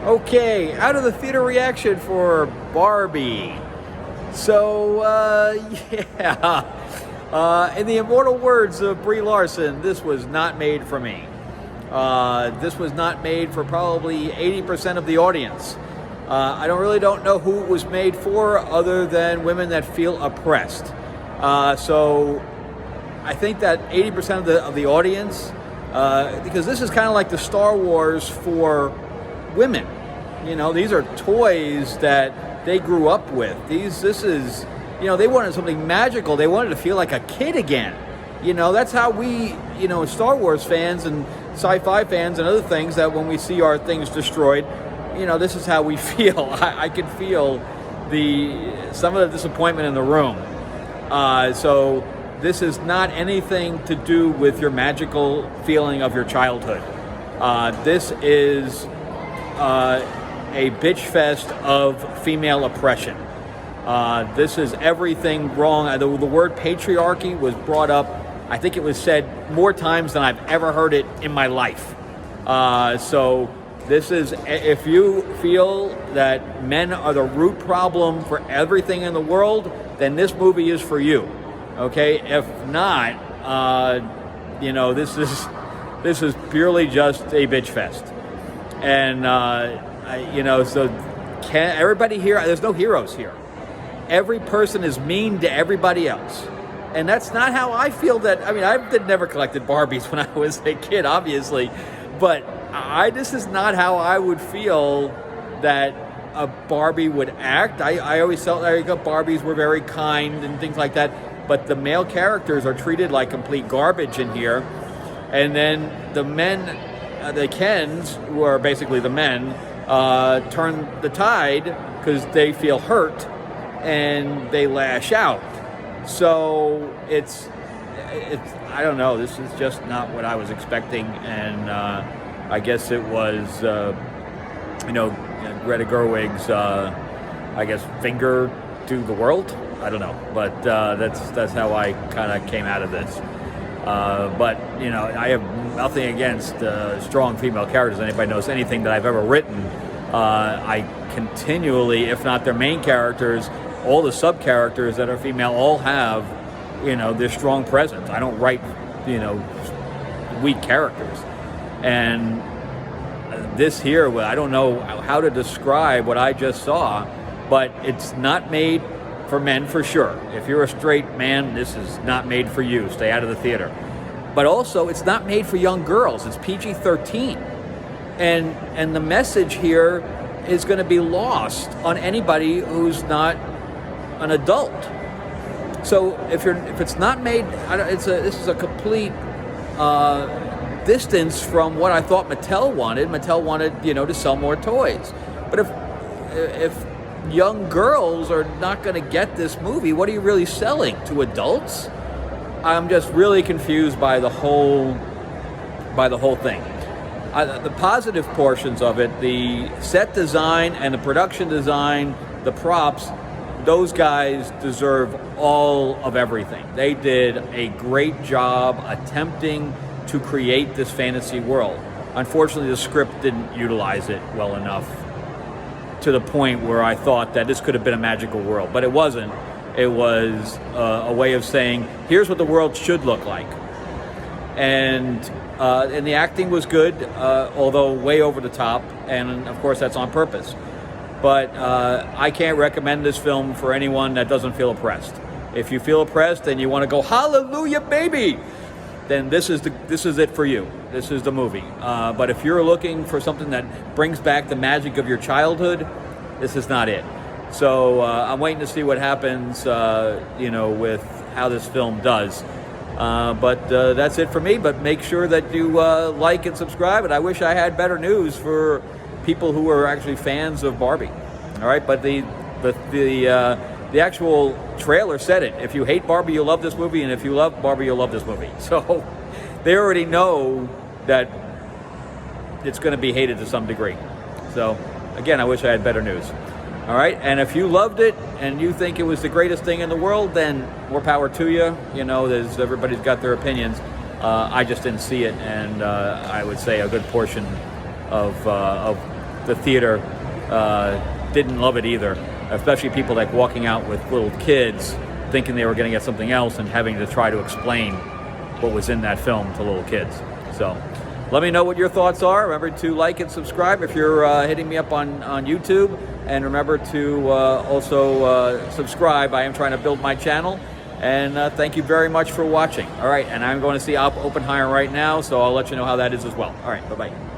Okay, out of the theater reaction for Barbie. So, in the immortal words of Brie Larson, this was not made for me. This was not made for probably 80% of the audience. I don't know who it was made for other than women that feel oppressed. So I think that 80% of the audience, because this is kind of like the Star Wars for women. You know, these are toys that they grew up with. This is, they wanted something magical. They wanted to feel like a kid again. That's how we, Star Wars fans and sci-fi fans and other things, that when we see our things destroyed, this is how we feel. I can feel some of the disappointment in the room. So this is not anything to do with your magical feeling of your childhood. This is a bitch fest of female oppression. This is everything wrong. The word patriarchy was brought up, I think it was said more times than I've ever heard it in my life. So this is, if you feel that men are the root problem for everything in the world, then this movie is for you. Okay? If not, this is purely just a bitch fest. And so can everybody here? There's no heroes here. Every person is mean to everybody else, and that's not how I feel. I never collected Barbies when I was a kid, obviously, but this is not how I would feel that a Barbie would act. I always felt like Barbies were very kind and things like that, but the male characters are treated like complete garbage in here, and then the men. The Kens, who are basically the men, turn the tide because they feel hurt and they lash out. So it's I don't know. This is just not what I was expecting, and I guess it was Greta Gerwig's finger to the world. I don't know, but that's how I kind of came out of this. But I have nothing against strong female characters. Anybody knows anything that I've ever written, I continually, if not their main characters, all the sub-characters that are female all have, their strong presence. I don't write, weak characters. And this here, I don't know how to describe what I just saw, but it's not made for men for sure. If you're a straight man, this is not made for you. Stay out of the theater. But also, it's not made for young girls. It's PG-13. And the message here is going to be lost on anybody who's not an adult. So if it's not made, this is a complete distance from what I thought Mattel wanted. Mattel wanted, to sell more toys. But if young girls are not going to get this movie, what are you really selling to adults? I'm just really confused by the whole thing. The positive portions of it, the set design and the production design, the props, those guys deserve all of everything. They did a great job attempting to create this fantasy world. Unfortunately, the script didn't utilize it well enough to the point where I thought that this could have been a magical world, but it wasn't. It was a way of saying, here's what the world should look like. And the acting was good, although way over the top, and of course that's on purpose. But I can't recommend this film for anyone that doesn't feel oppressed. If you feel oppressed and you want to go, hallelujah, baby, then this is it for you. This is the movie. But if you're looking for something that brings back the magic of your childhood, this is not it. So I'm waiting to see what happens, with how this film does. But that's it for me. But make sure that you like and subscribe. And I wish I had better news for people who are actually fans of Barbie. All right, but the actual trailer said it. If you hate Barbie, you'll love this movie, and if you love Barbie, you'll love this movie. So they already know that it's going to be hated to some degree. So again, I wish I had better news. All right, and if you loved it and you think it was the greatest thing in the world, then more power to you. Everybody's got their opinions. I just didn't see it, and I would say a good portion of the theater didn't love it either, especially people like walking out with little kids thinking they were going to get something else and having to try to explain what was in that film to little kids. So let me know what your thoughts are. Remember to like and subscribe if you're hitting me up on YouTube. And remember to also subscribe. I am trying to build my channel. And thank you very much for watching. All right, and I'm going to see Oppenheimer right now, so I'll let you know how that is as well. All right, bye-bye.